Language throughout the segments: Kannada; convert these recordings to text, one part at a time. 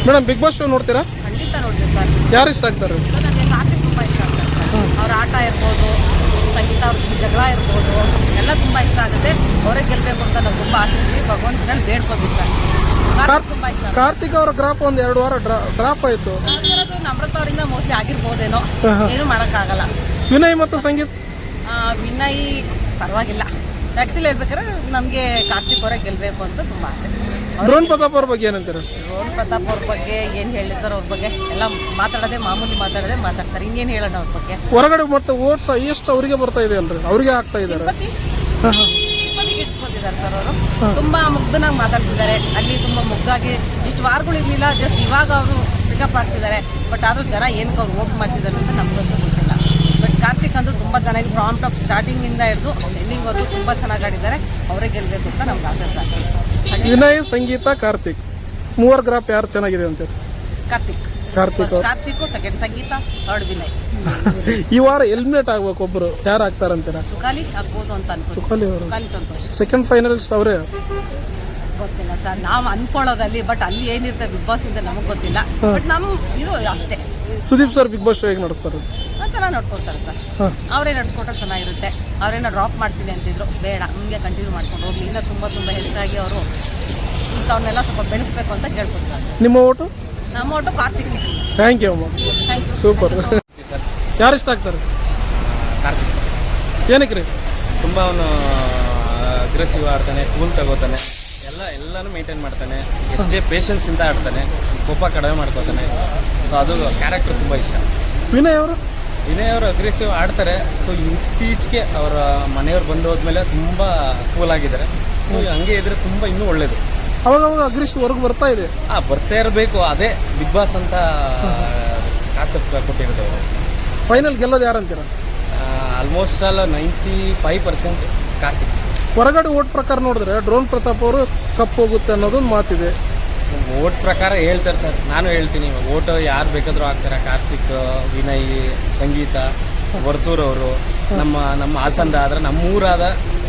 ಮೇಡಮ್ ಬಿಗ್ ಬಾಸ್ ಶೋ ನೋಡ್ತೀರಾ? ಖಂಡಿತ ನೋಡ್ತೀವಿ ಸರ್. ಯಾರು ಇಷ್ಟ ಆಗ್ತಾರೆ? ನನಗೆ ಕಾರ್ತಿಕ್ ತುಂಬ ಇಷ್ಟ ಆಗ್ತಾರೆ ಸರ್. ಅವ್ರ ಆಟ ಇರ್ಬೋದು, ಸಂಗೀತ ಅವ್ರ ಜಗಳ ಇರ್ಬೋದು, ಎಲ್ಲ ತುಂಬ ಇಷ್ಟ ಆಗುತ್ತೆ. ಅವರೇ ಗೆಲ್ಲಬೇಕು ಅಂತ ನಾವು ತುಂಬ ಆಶಿಸ್ತೀವಿ. ಭಗವಂತನಲ್ಲಿ ಬೇಡ್ಕೋತೀವಿ ಸರ್. ಕಾರ್ತಿಕ್ ತುಂಬ ಇಷ್ಟ. ಕಾರ್ತಿಕ್ ಅವರ ಗ್ರಾಫ್ ಒಂದು 2 ವಾರ ಡ್ರಾಪ್ ಆಯಿತು. ನಮ್ರತ ಅವರಿಂದ ಮೋಸ್ಟ್ಲಿ ಆಗಿರ್ಬೋದೇನೋ, ಏನು ಮಾಡೋಕ್ಕಾಗಲ್ಲ. ವಿನಯ್ ಮತ್ತು ಸಂಗೀತ್ ವಿನಯ್ ಪರವಾಗಿಲ್ಲ. ಆ್ಯಕ್ಚುಲಿ ಹೇಳ್ಬೇಕಾದ್ರೆ ನಮಗೆ ಕಾರ್ತಿಕ್ ಅವರೇ ಗೆಲ್ಲಬೇಕು ಅಂತ ತುಂಬ ಆಸೆ. ಡ್ರೋನ್ ಪ್ರತಾಪ್ ಅವ್ರ ಬಗ್ಗೆ ಏನಂತಾರೆ? ಡ್ರೋನ್ ಪ್ರತಾಪ್ ಅವ್ರ ಬಗ್ಗೆ ಏನು ಹೇಳಿ ಸರ್, ಅವ್ರ ಬಗ್ಗೆ ಎಲ್ಲ ಮಾತಾಡೋದೇ ಮಾತಾಡ್ತಾರೆ. ಇನ್ನೇನು ಹೇಳೋಣ ಅವ್ರ ಬಗ್ಗೆ. ಹೊರಗಡೆ ಮತ್ತೆ ಓಟ್ಸ್ ಎಷ್ಟು ಅವರಿಗೆ ಬರ್ತಾ ಇದೆ ಅಲ್ರಿ, ಅವ್ರಿಗೆ ಆಗ್ತಾ ಇದ್ದಾರೆ. ಇಟ್ಸ್ಕೊತಿದ್ದಾರೆ ಸರ್ ಅವರು. ತುಂಬ ಮುಗ್ಧನಾಗಿ ಮಾತಾಡ್ತಿದ್ದಾರೆ. ಅಲ್ಲಿ ತುಂಬ ಮುಗ್ಧಾಗಿ ಇಷ್ಟು ವಾರಗಳು ಇರಲಿಲ್ಲ, ಜಸ್ಟ್ ಇವಾಗ ಅವರು ಪಿಕಪ್ ಆಗ್ತಿದ್ದಾರೆ. ಬಟ್ ಆದರೂ ಜನ ಏನಕ್ಕೆ ಅವ್ರು ವೋಟ್ ಮಾಡ್ತಿದ್ದಾರೆ ಅಂತ ನಮಗಂತೂ ಗೊತ್ತಿಲ್ಲ. ಬಟ್ ಕಾರ್ತಿಕ್ ಅಂತೂ ತುಂಬ ಚೆನ್ನಾಗಿ ಫ್ರಾಮ್ ಟಾಪ್ ಸ್ಟಾರ್ಟಿಂಗಿಂದ ಹಿಡಿದು ಎಂಡಿಂಗ್ವರೆಗೂ ತುಂಬ ಚೆನ್ನಾಗಿ ಆಡಿದ್ದಾರೆ. ಅವರೇ ಗೆಲ್ಲಬೇಕು ಅಂತ ನಮ್ಗೆ ಆಸೆ ಸರ್. ವಿನಯ್, ಸಂಗೀತ, ಕಾರ್ತಿಕ್ ಮೂವರ್ ಗ್ರಾಫ್ ಯಾರು ಚೆನ್ನಾಗಿದೆ ಅಂತ? ಕಾರ್ತಿಕ್ ಸೆಕೆಂಡ್, ಸಂಗೀತ ಥರ್ಡ್, ವಿನಯ್. ಈ ವಾರ ಎಲಿಮಿನೇಟ್ ಆಗ್ಬೇಕು ಒಬ್ರು, ಯಾರು ಆಗ್ತಾರಂತೀರಾ? ತುಕಾಲಿ ಆಗ್ಬೋದು ಅಂತ ಅನ್ಕೋತೀನಿ. ತುಕಾಲಿ ಸಂತೋಷ್ ಸೆಕೆಂಡ್ ಫೈನಲಿಸ್ಟ್ ಅವರೇ. ಗೊತ್ತಿಲ್ಲ ಸರ್, ನಾವು ಅನ್ಕೊಳ್ಳೋದಲ್ಲಿ. ಬಟ್ ಅಲ್ಲಿ ಏನಿರುತ್ತೆ ಬಿಗ್ ಬಾಸ್ ಇಂದ ನಮಗೆ ಗೊತ್ತಿಲ್ಲ. ಬಟ್ ನಮ್ಮ ಇದು ಅಷ್ಟೇ. Sudeep sir Bigg Boss show ಹೇಗೆ ನಡೆಸ್ತಾರೆ? ಚೆನ್ನಾಗಿ ನೋಡ್ಕೊಳ್ತಾರೆ ಸರ್. ಅವರೇ ನಡ್ಸ್ಕೊಟ್ರೆ ಚೆನ್ನಾಗಿರುತ್ತೆ. ಅವರೇನೋ ಡ್ರಾಪ್ ಮಾಡ್ತೀನಿ ಅಂತಿದ್ರು, ಬೇಡ ಹಿಂಗೆ ಕಂಟಿನ್ಯೂ ಮಾಡ್ಕೊಂಡು ಹೋಗ್ಲಿ. ಇನ್ನೂ ತುಂಬ ಹೆಚ್ಚಾಗಿ ಅವರು ಅವ್ರನ್ನೆಲ್ಲ ಸ್ವಲ್ಪ ಬೆಳೆಸ್ಬೇಕು ಅಂತ ಕೇಳ್ಕೊತಾರೆ. ನಿಮ್ಮ ಓಟು? ನಮ್ಮ ಓಟು ಕಾರ್ತಿಕ್. ಥ್ಯಾಂಕ್ ಯು ಅಮ್ಮ. Thank you. ಸೂಪರ್. ಯಾರು ಇಷ್ಟ ಆಗ್ತಾರೆ? ಕಾರ್ತಿಕ್. ಏನಕ್ಕೆ ರೀ? ತುಂಬ ಅವನು ಅಗ್ರೆಸಿವ್ ಆಡ್ತಾನೆ, ಕೂಲ್ ತಗೋತಾನೆ, ಎಲ್ಲನೂ ಮೇಂಟೈನ್ ಮಾಡ್ತಾನೆ. ಎಷ್ಟೇ ಪೇಷನ್ಸಿಂದ ಆಡ್ತಾನೆ, ಕೋಪ ಕಡಿಮೆ ಮಾಡ್ಕೋತಾನೆ. ಸೊ ಅದು ಕ್ಯಾರೆಕ್ಟರ್ ತುಂಬ ಇಷ್ಟ. ವಿನಯ್ ಅವರು ಅಗ್ರೆಸಿವ್ ಆಡ್ತಾರೆ. ಸೊ ಇತ್ತೀಚೆಗೆ ಅವರ ಮನೆಯವ್ರು ಬಂದು ಹೋದ್ಮೇಲೆ ತುಂಬ ಕೂಲ್ ಆಗಿದ್ದಾರೆ. ಸೊ ಹಂಗೆ ಇದ್ರೆ ತುಂಬ ಇನ್ನೂ ಒಳ್ಳೇದು. ಅವಾಗ ಅಗ್ರೆಸಿವ್ ಹೊರಗೆ ಬರ್ತಾ ಇದೆ. ಬರ್ತಾ ಇರಬೇಕು. ಅದೇ ಬಿಗ್ ಬಾಸ್ ಅಂತ ಕಾನ್ಸೆಪ್ಟ್ ಕೊಟ್ಟಿರೋದು. ಫೈನಲ್ ಗೆಲ್ಲೋದು ಯಾರು ಅಂತೀರ? Almost all 95% Karthik. ಹೊರಗಡೆ ಓಟ್ ಪ್ರಕಾರ ನೋಡಿದ್ರೆ ಡ್ರೋನ್ ಪ್ರತಾಪ್ ಅವರು ಕಪ್ ಹೋಗುತ್ತೆ ಅನ್ನೋದೊಂದು ಮಾತಿದೆ. ಓಟ್ ಪ್ರಕಾರ ಹೇಳ್ತಾರೆ ಸರ್. ನಾನು ಹೇಳ್ತೀನಿ, ಓಟ್ ಯಾರು ಬೇಕಾದರೂ ಆಗ್ತಾರೆ. ಕಾರ್ತಿಕ್, ವಿನಯ್, ಸಂಗೀತ, ವರ್ತೂರ್ ಅವರು, ನಮ್ಮ ಹಾಸನದ ಆದ್ರೆ ನಮ್ಮೂರಾದ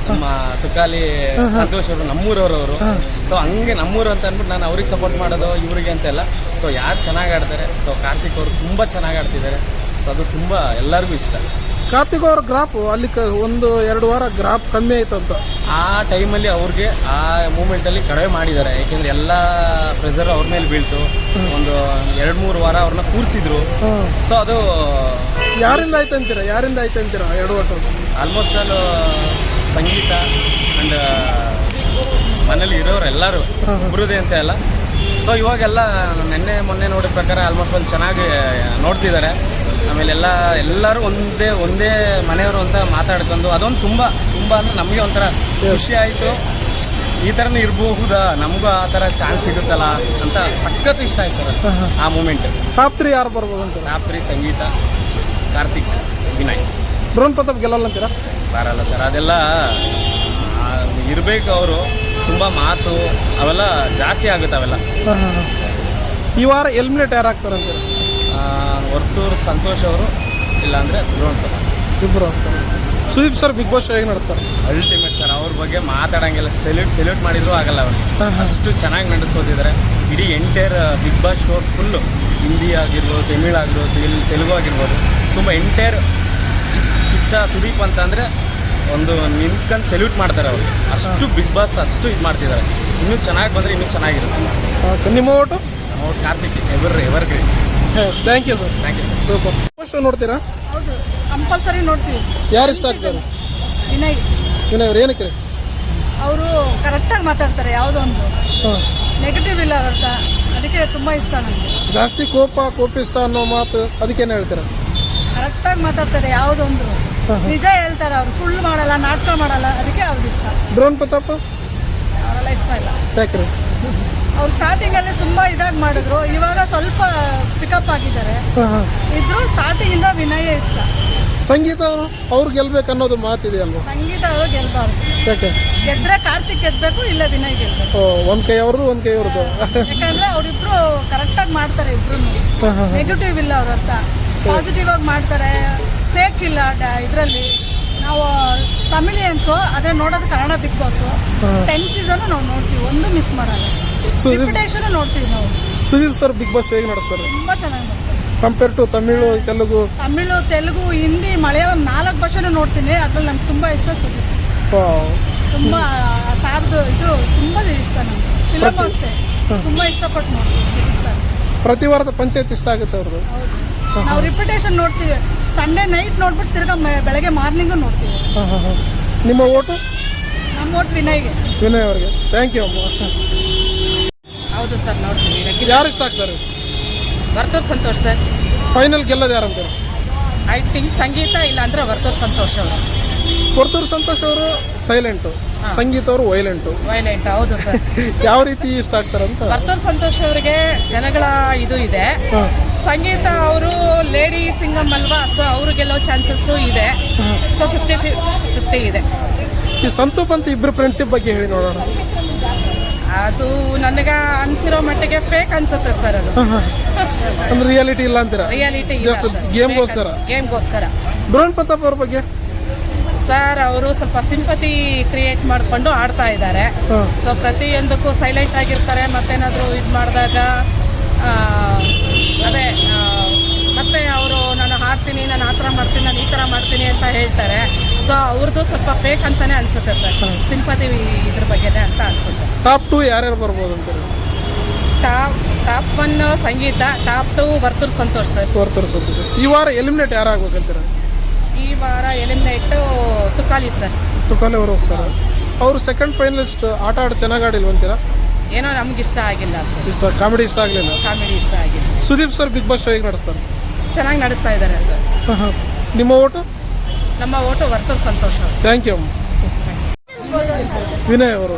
ನಮ್ಮ ತುಕಾಲಿ ಸಂತೋಷ್ ಅವರು ನಮ್ಮೂರವರು. ಸೊ ಹಂಗೆ ನಮ್ಮೂರು ಅಂತ ಅಂದ್ಬಿಟ್ಟು ನಾನು ಅವ್ರಿಗೆ ಸಪೋರ್ಟ್ ಮಾಡೋದು, ಇವರಿಗೆ ಅಂತೆಲ್ಲ. ಸೊ ಯಾರು ಚೆನ್ನಾಗಿ ಆಡ್ತಾರೆ. ಸೊ ಕಾರ್ತಿಕ್ ಅವರು ತುಂಬ ಚೆನ್ನಾಗಿ ಆಡ್ತಿದ್ದಾರೆ. ಸೊ ಅದು ತುಂಬ ಎಲ್ಲರಿಗೂ ಇಷ್ಟ. ಕಾರ್ತಿಕ್ ಅವ್ರ ಗ್ರಾಫ್ ಅಲ್ಲಿ 1-2 ವಾರ ಗ್ರಾಫ್ ಕಮ್ಮಿ ಆಯ್ತು ಅಂತ. ಆ ಟೈಮಲ್ಲಿ ಅವ್ರಿಗೆ ಆ ಮೂಮೆಂಟಲ್ಲಿ ಕಡಿಮೆ ಮಾಡಿದ್ದಾರೆ. ಯಾಕೆಂದರೆ ಎಲ್ಲ ಪ್ರೆಷರ್ ಅವ್ರ ಮೇಲೆ ಬೀಳ್ತು. ಒಂದು 2-3 ವಾರ ಅವ್ರನ್ನ ಕೂರಿಸಿದ್ರು. ಸೊ ಅದು ಯಾರಿಂದ ಆಯ್ತು ಅಂತೀರಾ 2 ವರ್ಷ? ಆಲ್ಮೋಸ್ಟ್ ಆಲ್ ಸಂಗೀತ ಆ್ಯಂಡ್ ಮನೇಲಿ ಇರೋರು ಎಲ್ಲರೂ ಬರುದೇ ಅಂತ ಎಲ್ಲ. ಸೊ ಇವಾಗೆಲ್ಲ ಮೊನ್ನೆ ನೋಡಿದ ಪ್ರಕಾರ ಆಲ್ಮೋಸ್ಟ್ ಒಂದು ಚೆನ್ನಾಗಿ ನೋಡ್ತಿದ್ದಾರೆ. ಆಮೇಲೆ ಎಲ್ಲರೂ ಒಂದೇ ಮನೆಯವರು ಅಂತ ಮಾತಾಡ್ಕೊಂಡು ಅದೊಂದು ತುಂಬ ಅಂದರೆ ನಮಗೆ ಒಂಥರ ಖುಷಿ ಆಯಿತು. ಈ ಥರನೂ ಇರಬಹುದಾ, ನಮಗೂ ಆ ಥರ ಚಾನ್ಸ್ ಸಿಗುತ್ತಲ್ಲ ಅಂತ ಸಖತ್ತು ಇಷ್ಟ ಆಯ್ತು ಸರ್ ಆ ಮೂಮೆಂಟ್. ಟಾಪ್ 3 ಯಾರು ಬರ್ಬೋದು ಅಂತ? ಟಾಪ್ 3 ಸಂಗೀತ, ಕಾರ್ತಿಕ್, ವಿನಯ್. ಡ್ರೋನ್ ಪ್ರತಾಪ್ ಗೆಲ್ಲಲ್ಲ ಅಂತೀರಾ? ಬರಲ್ಲ ಸರ್, ಅದೆಲ್ಲ ಇರಬೇಕು. ಅವರು ತುಂಬ ಮಾತು ಅವೆಲ್ಲ ಜಾಸ್ತಿ ಆಗುತ್ತೆ ಅವೆಲ್ಲ. ಈ ವಾರ ಎಲಿಮಿನೇಟ್ ಯಾರು ಆಗ್ತಾರೆ ಅಂತೀರಾ? ವರ್ತೂರ್ ಸಂತೋಷ್ ಅವರು, ಇಲ್ಲಾಂದರೆ ಡ್ರೋನ್ ಪ್ರತಾಪ್, ಇಬ್ಬರು ಆಗ್ತಾರೆ. Sudeep sir Bigg Boss show ಹೇಗೆ ನಡೆಸ್ತಾರೆ? Ultimate sir. ಅವ್ರ ಬಗ್ಗೆ ಮಾತಾಡೋಂಗಿಲ್ಲ. ಸೆಲ್ಯೂಟ್ ಮಾಡಿದ್ರು ಆಗಲ್ಲ ಅವ್ರಿಗೆ. ಅಷ್ಟು ಚೆನ್ನಾಗಿ ನಡೆಸ್ಕೊತಿದ್ದಾರೆ. ಇಡೀ entire Bigg Boss show full Hindi ಆಗಿರ್ಬೋದು, ತಮಿಳ್ ಆಗಿರ್ಬೋದು, ತೆಲುಗು ಆಗಿರ್ಬೋದು, ತುಂಬ ಎಂಟೈರ್ ಕಿಚ್ಚ ಸುದೀಪ್ ಅಂತ ಅಂದರೆ ಒಂದು ನಿಂತ್ಕೊಂಡು ಸೆಲ್ಯೂಟ್ ಮಾಡ್ತಾರೆ ಅವರು. ಅಷ್ಟು ಬಿಗ್ ಬಾಸ್ ಅಷ್ಟು ಇದು ಮಾಡ್ತಿದ್ದಾರೆ. ಇನ್ನೂ ಚೆನ್ನಾಗಿ ಬಂದರೆ ಇನ್ನೂ ಚೆನ್ನಾಗಿರುತ್ತೆ. ನಿಮ್ಮ vote? Karthik ever great. Thank you sir. Thank you sir. Super. Show ನೋಡ್ತೀರಾ? ಹೌದು, ಕಂಪಲ್ಸರಿ ನೋಡ್ತೀವಿ. ಯಾರು ಇಷ್ಟ ಆಗ್ತಾರೆ? ವಿನಯ್ ಅವ್ರು ಏನಕ್ಕೆ? ಅವರು ಕರೆಕ್ಟಾಗಿ ಮಾತಾಡ್ತಾರೆ. ಯಾವುದೋ ಒಂದು ನೆಗೆಟಿವ್ ಇಲ್ಲ ಅಂತ, ಅದಕ್ಕೆ ತುಂಬ ಇಷ್ಟ ನನಗೆ. ಜಾಸ್ತಿ ಕೋಪಿಷ್ಟ ಅನ್ನೋ ಮಾತು, ಅದಕ್ಕೇನು ಹೇಳ್ತೀರಾ? ಕರೆಕ್ಟಾಗಿ ಮಾತಾಡ್ತಾರೆ. ಯಾವುದೊಂದು ನಿಜ ಹೇಳ್ತಾರೆ. ಅವರು ಸುಳ್ಳು ಮಾಡಲ್ಲ, ನಾಟಕ ಮಾಡಲ್ಲ. ಅದಕ್ಕೆ ಅವ್ರಿಗೆ ಇಷ್ಟ. ಡ್ರೋನ್ ಪ್ರತಾಪ್ ಅವರೆಲ್ಲ ಇಷ್ಟ ಇಲ್ಲ. ಯಾಕ್ರಿ? ಅವ್ರು ಸ್ಟಾರ್ಟಿಂಗಲ್ಲಿ ತುಂಬ ಇದಾಗಿ ಮಾಡಿದ್ರು. ಇವಾಗ ಸ್ವಲ್ಪ ಪಿಕಪ್ ಆಗಿದ್ದಾರೆ. ಇದ್ರು ಸ್ಟಾರ್ಟಿಂಗಿಂದ ವಿನಯೇ ಇಷ್ಟ. ಸಂಗೀತ ಅವ್ರು ಗೆಲ್ಬೇಕು ಅನ್ನೋದು ಮಾತಿದೆ ಅಲ್ವಾ? ಸಂಗೀತ ಅವರು ಗೆಲ್ಬಾರ್ದು. ಯಾಕೆ? ಗೆದ್ರೆ ಕಾರ್ತಿಕ್ ಗೆಲ್ಬೇಕು, ಇಲ್ಲ ವಿನಯ್ ಗೆಲ್ಬೇಕು. ಒಂದು ಕೈ ಅವ್ರದ್ದು, ಒಂದು ಕೈ ಅವ್ರದ್ದು. ಯಾಕಂದ್ರೆ ಅವರಿಬ್ರು ಕರೆಕ್ಟಾಗಿ ಮಾಡ್ತಾರೆ. ಇಬ್ರು ನೆಗೆಟಿವ್ ಇಲ್ಲ ಅವ್ರ ಹತ್ರ, ಪಾಸಿಟಿವ್ ಆಗಿ ಮಾಡ್ತಾರೆ. ಫೇಕ್ ಇಲ್ಲ ಇದರಲ್ಲಿ. ನಾವು ತಮಿಳಿಯನ್ಸು ಅದೇ ನೋಡೋದು ಕನ್ನಡ ಬಿಗ್ ಬಾಸ್ 10 ಸೀಸನ್ ನಾವು ನೋಡ್ತೀವಿ, ಒಂದು ಮಿಸ್ ಮಾಡಲ್ಲ. ರಿಪಿಟೇಷನ್ ನೋಡ್ತೀವಿ ನಾವು. ಸುದೀಪ್ ಸರ್ ಬಿಗ್ ಬಾಸ್ ಹೇಗೆ ನಡೆಸ್ತಾರೆ ತುಂಬ ಚೆನ್ನಾಗಿ ಮಾಡ್ತಾರೆ. Compare to Tamil Telugu? ತಮಿಳು, ತೆಲುಗು, ಹಿಂದಿ, ಮಲಯಾಳಂ 4 ಭಾಷೆನೂ ನೋಡ್ತೀನಿ. ಅದ್ರಲ್ಲಿ ನಂಗೆ ತುಂಬ ಇಷ್ಟ ಸುದೀಪ್. ತುಂಬ ಸಾರ್ದು ಇದು ತುಂಬ ಇಷ್ಟ ನನಗೆ. ಫಿಲಮ್ ಅಷ್ಟೇ ತುಂಬ ಇಷ್ಟಪಟ್ಟು ನೋಡ್ತೀವಿ ಸುದೀಪ್ ಸರ್. ಪ್ರತಿ ವಾರದ ಪಂಚಾಯತ್ ಇಷ್ಟ ಆಗುತ್ತೆ ಅವ್ರದ್ದು. ಹೌದು, ನಾವು ರಿಪಿಟೇಷನ್ ನೋಡ್ತೀವಿ. ಸಂಡೇ ನೈಟ್ ನೋಡ್ಬಿಟ್ಟು ತಿರ್ಗಾ ಬೆಳಗ್ಗೆ ಮಾರ್ನಿಂಗು ನೋಡ್ತೀವಿ. ನಿಮ್ಮ ಓಟು? ನಮ್ಮ ಓಟ್ ವಿನಯ್ಗೆ. ವಿನಯ್ ಅವರಿಗೆ. ಥ್ಯಾಂಕ್ ಯು ಅಮ್ಮ. ಹೌದು ಸರ್, ನೋಡ್ತೀವಿ. ಯಾರು ಇಷ್ಟ ಆಗ್ತಾರೆ? ವರ್ತೂರ್ ಸಂತೋಷ್ ಸರ್. ಫೈನಲ್ ಗೆಲ್ಲೋದು ಯಾರು ಅಂತಾರೆ? ಐ ಥಿಂಕ್ ಸಂಗೀತ, ಇಲ್ಲ ಅಂದ್ರೆ ವರ್ತೂರ್ ಸಂತೋಷ್ ಅವರು. ಕೊರ್ತೂರು ಸಂತೋಷ್ ಅವರು ಸೈಲೆಂಟು, ಸಂಗೀತ ಅವರು ವೈಲೆಂಟು. ಹೌದು ಸರ್. ಯಾವ ರೀತಿ ಇಷ್ಟ ಆಗ್ತಾರಂತ? ವರ್ತೂರ್ ಸಂತೋಷ್ ಅವರಿಗೆ ಜನಗಳ ಇದು ಇದೆ. ಸಂಗೀತ ಅವರು ಲೇಡಿ ಸಿಂಗಮ್ ಅಲ್ವಾ, ಸೊ ಅವರು ಗೆಲ್ಲೋ ಚಾನ್ಸಸ್ಸು ಇದೆ. ಸೊ 50-50 ಇದೆ. ಈ ಸಂತು ಪಂತ್ ಇಬ್ಬರು ಫ್ರೆಂಡ್ಶಿಪ್ ಬಗ್ಗೆ ಹೇಳಿ ನೋಡೋಣ. ಅದು ನನಗೆ ಅನ್ಸಿರೋ ಮಟ್ಟಿಗೆ ಫೇಕ್ ಅನ್ಸುತ್ತೆ ಸರ್. ಅದು ಅಂದ್ರೆ ರಿಯಾಲಿಟಿ ಇಲ್ಲ ಅಂತೀರಾ? ರಿಯಾಲಿಟಿ ಗೇಮ್ಗೋಸ್ಕರ. ಡ್ರೋನ್ ಪ್ರತಾಪ್ ಅವ್ರ ಬಗ್ಗೆ ಸರ್, ಅವರು ಸ್ವಲ್ಪ ಸಿಂಪತಿ ಕ್ರಿಯೇಟ್ ಮಾಡಿಕೊಂಡು ಆಡ್ತಾ ಇದ್ದಾರೆ. ಸೊ ಪ್ರತಿಯೊಂದಕ್ಕೂ ಸೈಲೆಂಟ್ ಆಗಿರ್ತಾರೆ. ಮತ್ತೇನಾದರೂ ಇದು ಮಾಡಿದಾಗ ಅದೇ ಮತ್ತೆ ಅವರು ನಾನು ಹಾಡ್ತೀನಿ, ನಾನು ಆ ಥರ ಮಾಡ್ತೀನಿ, ನಾನು ಈ ಥರ ಮಾಡ್ತೀನಿ ಅಂತ ಹೇಳ್ತಾರೆ. ಸೊ ಅವ್ರದ್ದು ಸ್ವಲ್ಪ ಫೇಕ್ ಅಂತಾನೆ ಅನ್ಸುತ್ತೆ ಸರ್. ಸಿಂಪತಿ ಇದ್ರ ಬಗ್ಗೆನೇ ಅಂತ ಅನ್ಸುತ್ತೆ. ಟಾಪ್ 2 ಯಾರ್ಯಾರು ಬರ್ಬೋದು ಅಂತಾರೆ? ಟಾಪ್ 1 ಸಂಗೀತ, ಟಾಪ್ 2 ವರ್ತೂರ್ ಸಂತೋಷ್ ಸರ್. ವರ್ತೂರ್ ಸಂತೋಷ್. ಈ ವಾರ ಎಲಿಮಿನೇಟ್ ಯಾರು ಆಗ್ಬೇಕಂತೀರ? ಈ ವಾರ ಎಲಿಮಿನೇಟು ತುಕಾಲಿ ಸರ್. ತುಕಾಲಿ ಅವರು ಹೋಗ್ತಾರೆ. ಅವರು ಸೆಕೆಂಡ್ ಫೈನಲಿಸ್ಟ್. ಆಟ ಚೆನ್ನಾಗಿ ಆಡಿಲ್ವಂತೀರಾ? ಏನೋ ನಮ್ಗೆ ಇಷ್ಟ ಆಗಿಲ್ಲ ಸರ್. ಇಷ್ಟ ಕಾಮಿಡಿ ಇಷ್ಟ ಆಗಲಿಲ್ಲ? ಕಾಮಿಡಿ ಇಷ್ಟ ಆಗಿಲ್ಲ. Sudeep sir Bigg Boss show ಹೇಗೆ ನಡೆಸ್ತಾರೆ? ಚೆನ್ನಾಗಿ ನಡೆಸ್ತಾ ಇದ್ದಾರೆ ಸರ್. ನಿಮ್ಮ ಓಟು? ನಮ್ಮ ಓಟು ವರ್ತೂರ್ ಸಂತೋಷ್ ಅವರು. ಥ್ಯಾಂಕ್ ಯು ಅಮ್ಮ. ವಿನಯ್ ಅವರು.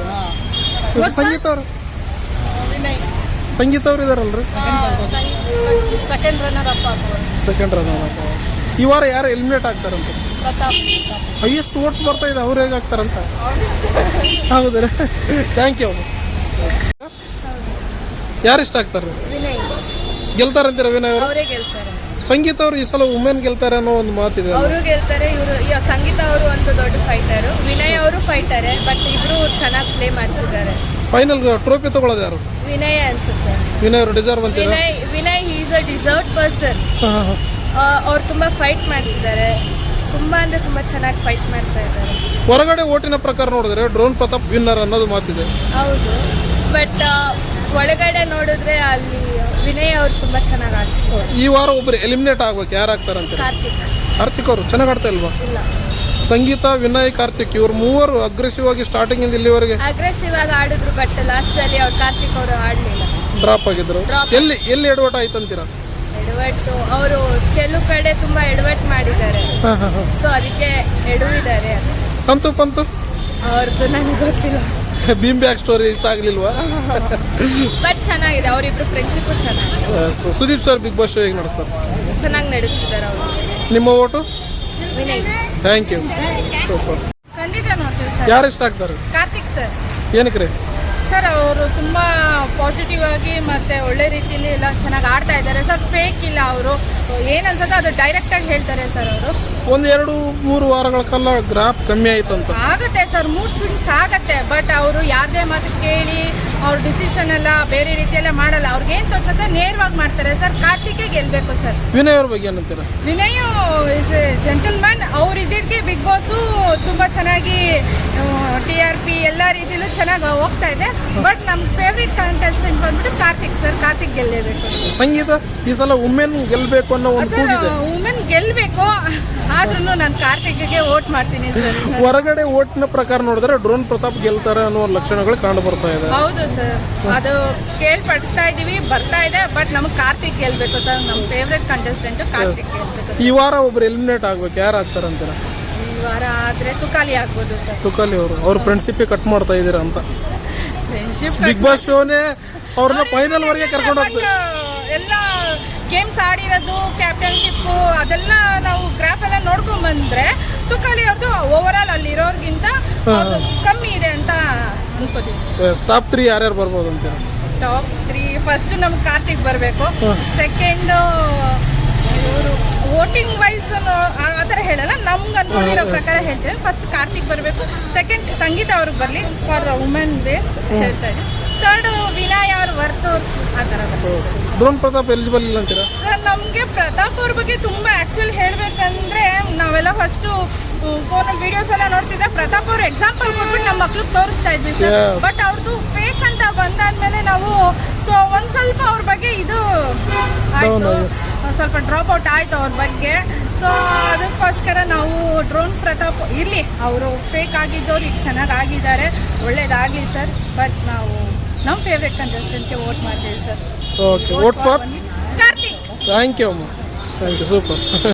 ಸಂಗೀತ ಅವರು? ಸಂಗೀತ ಅವರು ಇದಾರಲ್ರಿ? ಸೆಕೆಂಡ್ ರನ್ನರ್ ಅಪ್ ಆಗ್ಬೋದು. Second runner. ಈ ವಾರ ಯಾರು ಎಲಿಮಿನೇಟ್ ಆಗ್ತಾರಂತ? ಹೈಯೆಸ್ಟ್ ವೋಟ್ಸ್ ಬರ್ತಾ ಇದೆ, ಅವ್ರು ಹೇಗೆ ಆಗ್ತಾರಂತ? ಹೌದಾ? ಥ್ಯಾಂಕ್ ಯು ಅಮ್ಮ. ಯಾರು ಇಷ್ಟ ಆಗ್ತಾರೆ? ಗೆಲ್ತಾರಂತೀರ ವಿನಯ್ ಅವರು? ಅವರೇ ಗೆಲ್ತಾರೆ. ಸಂಗೀತ ಅವರು ಈ ಸಲ ವುಮೆನ್ ಗೆಲ್ತಾರೆ ಅನ್ನೋ ಒಂದು ಮಾತಿದೆ. ಅವರು ಗೆಲ್ತಾರೆ. ಇವರು ಸಂಗೀತ ಅವರು ಒಂದು ದೊಡ್ಡ ಫೈಟರು, ವಿನಯ್ ಅವರು ಫೈಟರೇ. ಬಟ್ ಇಬ್ರು ಚೆನ್ನಾಗಿ ಪ್ಲೇ ಮಾಡ್ತಿದ್ದಾರೆ. ಫೈನಲ್ ಟ್ರೋಫಿ ತಗೊಳ್ಳೋದು ಯಾರು? ವಿನಯ್ ಅನ್ಸುತ್ತೆ. ವಿನಯ್ ಅವರು ಡಿಸರ್ವ್ ಅಂತೀರಾ? Vinay is a deserved person. ಅವ್ರು ತುಂಬ ಫೈಟ್ ಮಾಡ್ತಿದ್ದಾರೆ. ತುಂಬ ಅಂದರೆ ತುಂಬ ಚೆನ್ನಾಗಿ ಫೈಟ್ ಮಾಡ್ತಾ ಇದ್ದಾರೆ. ಹೊರಗಡೆ ಓಟಿನ ಪ್ರಕಾರ ನೋಡಿದ್ರೆ ಡ್ರೋನ್ ಪ್ರತಾಪ್ ವಿನ್ನರ್ ಅನ್ನೋದು ಮಾತಿದೆ. ಹೌದು, ಬಟ್ ಒಳಗಡೆ ನೋಡಿದ್ರೆ ಅಲ್ಲಿ ವಿನಯ್ ಅವರು ತುಂಬ ಚೆನ್ನಾಗಿ ಆಡ್ತಿದ್ದಾರೆ. ಈ ವಾರ ಒಬ್ಬರು ಎಲಿಮಿನೇಟ್ ಆಗ್ಬೇಕು, ಯಾರು ಆಗ್ತಾರಂತ? ಕಾರ್ತಿಕ್ ಅವರು ಚೆನ್ನಾಗಿ ಆಡ್ತಾ ಇಲ್ವಾ? ಇಲ್ಲ, ಸಂಗೀತ, ವಿನಯ್, ಕಾರ್ತಿಕ್ ಇವ್ರು ಮೂವರು ಅಗ್ರೆಸಿವ್ ಆಗಿ ಸ್ಟಾರ್ಟಿಂಗ್ ಇಂದ ಇಲ್ಲಿವರೆಗೆ ಅಗ್ರೆಸಿವ್ ಆಗಿ ಆಡಿದ್ರು. ಬಟ್ ಲಾಸ್ಟಲ್ಲಿ ಅವ್ರು ಕಾರ್ತಿಕ್ ಅವರು ಆಡಲಿಲ್ಲ, ಡ್ರಾಪ್ ಆಗಿದ್ರು. ಎಲ್ಲಿ ಎಡವಟ್ ಆಯ್ತು ಅಂತೀರಾ? ಎಡವಟ್ಟು ಅವರು ಕೆಲವು ಕಡೆ ತುಂಬ ಎಡವಟ್ಟು ಮಾಡಿದ್ದಾರೆ. ಸೊ ಅದಕ್ಕೆ ಎಡವಿದ್ದಾರೆ ಅಷ್ಟೇ. ಸಂತು ಪಂತು ಅವ್ರದ್ದು ನನಗೆ ಗೊತ್ತಿಲ್ಲ. ಭೀಮ್ ಬ್ಯಾಕ್ ಸ್ಟೋರಿ ಇಷ್ಟ ಆಗ್ಲಿಲ್ವಾ? ಬಟ್ ಚೆನ್ನಾಗಿದೆ, ಅವರಿಬ್ರು ಫ್ರೆಂಡ್ಶಿಪ್ಪು ಚೆನ್ನಾಗಿದೆ. Sudeep sir Bigg Boss show ಹೇಗೆ ನಡೆಸ್ತಾರೆ? ಚೆನ್ನಾಗಿ ನಡೆಸ್ತಿದ್ದಾರೆ ಅವರು. ನಿಮ್ಮ ಓಟು? Thank you. ಖಂಡಿತ ನೋಡ್ತೀವಿ ಸರ್. ಯಾರು ಇಷ್ಟ ಆಗ್ತಾರೆ? ಕಾರ್ತಿಕ್ ಸರ್. ಏನಕ್ಕೆ ರೀ? ಸರ್ ಅವರು ತುಂಬ ಪಾಸಿಟಿವ್ ಆಗಿ ಮತ್ತು ಒಳ್ಳೆ ರೀತಿಯಲ್ಲಿ ಎಲ್ಲ ಚೆನ್ನಾಗಿ ಆಡ್ತಾ ಇದ್ದಾರೆ ಸರ್. ಫೇಕ್ ಇಲ್ಲ. ಅವರು ಏನು ಅನ್ಸುತ್ತೆ ಅದು ಡೈರೆಕ್ಟಾಗಿ ಹೇಳ್ತಾರೆ ಸರ್. ಅವರು 1-2-3 ವಾರಗಳ ಕಾಲ ಗ್ರಾಫ್ ಕಮ್ಮಿ ಆಯ್ತು ಅಂತ ಆಗುತ್ತೆ ಸರ್. ಮೂಡ್ ಸ್ವಿಂಗ್ಸ್ ಆಗುತ್ತೆ. ಬಟ್ ಅವರು ಯಾರದೇ ಮಾತು ಕೇಳಿ ಅವ್ರ ಡಿಸಿಷನ್ ಎಲ್ಲ ಬೇರೆ ರೀತಿಯೆಲ್ಲ ಮಾಡಲ್ಲ. ಅವ್ರಿಗೆ ಏನು ತೋಚುತ್ತೆ ನೇರವಾಗಿ ಮಾಡ್ತಾರೆ ಸರ್. ಕಾರ್ತಿಕೇ ಗೆಲ್ಲಬೇಕು ಸರ್. ವಿನಯ್ ಅವ್ರ ಬಗ್ಗೆ ಏನಂತೀರ? Vinay is a gentleman. ಅವ್ರು ಇದಕ್ಕೆ ಬಿಗ್ ಬಾಸು ತುಂಬ ಚೆನ್ನಾಗಿ TRP ಎಲ್ಲ ರೀತಿಯಲ್ಲೂ ಚೆನ್ನಾಗಿ ಹೋಗ್ತಾ ಇದೆ. ಬಟ್ ನಮ್ಮ ಫೇವ್ರೆಟ್ ಕಂಟೆಸ್ಟೆಂಟ್ ಬಂದ್ಬಿಟ್ಟು ಕಾರ್ತಿಕ್ ಸರ್. ಕಾರ್ತಿಕ್ ಗೆಲ್ಲೇಬೇಕು. ಸಂಗೀತ ಈ ಸಲ ವುಮೆನ್ ಗೆಲ್ಬೇಕು ಅನ್ನೋ ಒಂದು ಸರ್, ಕೂಗಿದೆ. ವುಮೆನ್ ಗೆಲ್ಲಬೇಕು. ಆದ್ರೂ ನಾನು ಕಾರ್ತಿಕ್ಗೆ ವೋಟ್ ಮಾಡ್ತೀನಿ ಸರ್. ಹೊರಗಡೆ ಓಟ್ನ ಪ್ರಕಾರ ನೋಡಿದ್ರೆ ಡ್ರೋನ್ ಪ್ರತಾಪ್ ಗೆಲ್ತಾರೆ ಅನ್ನೋ ಲಕ್ಷಣಗಳು ಕಂಡು ಬರ್ತಾ ಇದೆ. ಹೌದು ಸರ್, ಅದು ಕೇಳ್ಪಡ್ತಾ ಇದೀವಿ, ಬರ್ತಾ ಇದೆ. ಬಟ್ ನಮ್ಗೆ ಕಾರ್ತಿಕ್ ಗೆಲ್ಬೇಕು ಸರ್. ನಮ್ಮ ಫೇವ್ರೆಟ್ ಕಂಟೆಸ್ಟೆಂಟ್ ಕಾರ್ತಿಕ್ ಗೆಲ್ಬೇಕು. ಈ ವಾರ ಒಬ್ರು ಎಲಿಮಿನೇಟ್ ಆಗ್ಬೇಕು, ಯಾರು ಆಗ್ತಾರಂತೀರ? ಈ ವಾರ ಆದ್ರೆ ತುಕಾಲಿ ಆಗ್ಬೋದು ಸರ್. ತುಕಾಲಿ ಅವರು. ಅವ್ರ ಫ್ರೆಂಡ್ಶಿಪ್ ಕಟ್ ಮಾಡ್ತಾ ಇದೀರ ಅಂತ ಫ್ರೆಂಡ್ಶಿಪ್ ಬಿಗ್ ಬಾಸ್ ಶೋನೇ ಅವ್ರನ್ನ ಫೈನಲ್ ವರೆಗೆ ಕರ್ಕೊಂಡು ಹೋಗ್ತಾರೆ. ಎಲ್ಲ ಗೇಮ್ಸ್ ಆಡಿರೋದು, ಕ್ಯಾಪ್ಟನ್ಶಿಪ್ಪು ಅದೆಲ್ಲ ನಾವು ಗ್ರಾಫ್ ಎಲ್ಲ ನೋಡ್ಕೊಂಡ್ ಬಂದ್ರೆ ತುಕಾಲಿ ಅವ್ರದ್ದು ಓವರ್ ಆಲ್ ಅಲ್ಲಿರೋರ್ಗಿಂತ ಕಮ್ಮಿ ಇದೆ ಅಂತ ಅನ್ಕೋತೀವಿ. ಟಾಪ್ 3 ಯಾರ್ಯಾರು ಬರ್ಬೋದು ಅಂತೀರ? ಟಾಪ್ 3 ಫಸ್ಟ್ ನಮ್ಗೆ ಕಾರ್ತಿಕ್ ಬರಬೇಕು. ಸೆಕೆಂಡ್ ಇವರು ವೋಟಿಂಗ್ ವೈಸ್ ಆ ಥರ ಹೇಳಲ್ಲ, ನಮ್ಗೆ ಅನ್ಕೊಂಡಿರೋ ಪ್ರಕಾರ ಹೇಳ್ತೇವೆ. ಫಸ್ಟ್ ಕಾರ್ತಿಕ್ ಬರಬೇಕು. ಸೆಕೆಂಡ್ ಸಂಗೀತ ಅವ್ರಿಗೆ ಬರಲಿ ಫಾರ್ ವುಮೆನ್ ಬೇಸ್ ಹೇಳ್ತಾ ಇದ್ದೀವಿ. ಥರ್ಡ್ ವಿನಯ್ ಅವ್ರ ವರ್ತೂರ್ ಆ ಥರ. ಡ್ರೋನ್ ಪ್ರತಾಪ್ ಎಲಿಜಿಬಲ್ ಇಲ್ಲ ಅಂತೀರಾ? ನಮಗೆ ಪ್ರತಾಪ್ ಅವ್ರ ಬಗ್ಗೆ ತುಂಬ ಆ್ಯಕ್ಚುಲಿ ಹೇಳಬೇಕಂದ್ರೆ ನಾವೆಲ್ಲ ಫಸ್ಟು ಫೋನ್ ವಿಡಿಯೋಸ್ ಎಲ್ಲ ನೋಡ್ತಿದ್ರೆ ಪ್ರತಾಪ್ ಅವ್ರು ಎಕ್ಸಾಂಪಲ್ ಕೊಟ್ಬಿಟ್ಟು ನಮ್ಮ ಮಕ್ಳಿಗೆ ತೋರಿಸ್ತಾ ಇದ್ವಿ ಸರ್. Yeah. ಬಟ್ ಅವ್ರದ್ದು ಫೇಕ್ ಅಂತ ಬಂದಾದ್ಮೇಲೆ ನಾವು ಸೊ ಒಂದು ಸ್ವಲ್ಪ ಅವ್ರ ಬಗ್ಗೆ ಇದು ಆಯಿತು, ಸ್ವಲ್ಪ ಡ್ರಾಪ್ ಔಟ್ ಆಯಿತು ಅವ್ರ ಬಗ್ಗೆ. ಸೊ ಅದಕ್ಕೋಸ್ಕರ ನಾವು ಡ್ರೋನ್ ಪ್ರತಾಪ್ ಇರಲಿ, ಅವರು ಫೇಕ್ ಆಗಿದ್ದವ್ರು ಈಗ ಚೆನ್ನಾಗಿ ಆಗಿದ್ದಾರೆ, ಒಳ್ಳೇದಾಗಲಿ ಸರ್. ಬಟ್ ನಾವು ನಮ್ಮ ಫೇವ್ರೆಟ್ ಕಂಟೆಸ್ಟೆಂಟ್ಗೆ ವೋಟ್ ಮಾಡ್ತೀವಿ sir. Okay, vote for Karthik. Thank you ಅಮ್ಮ, ಥ್ಯಾಂಕ್ ಯು, ಸೂಪರ್.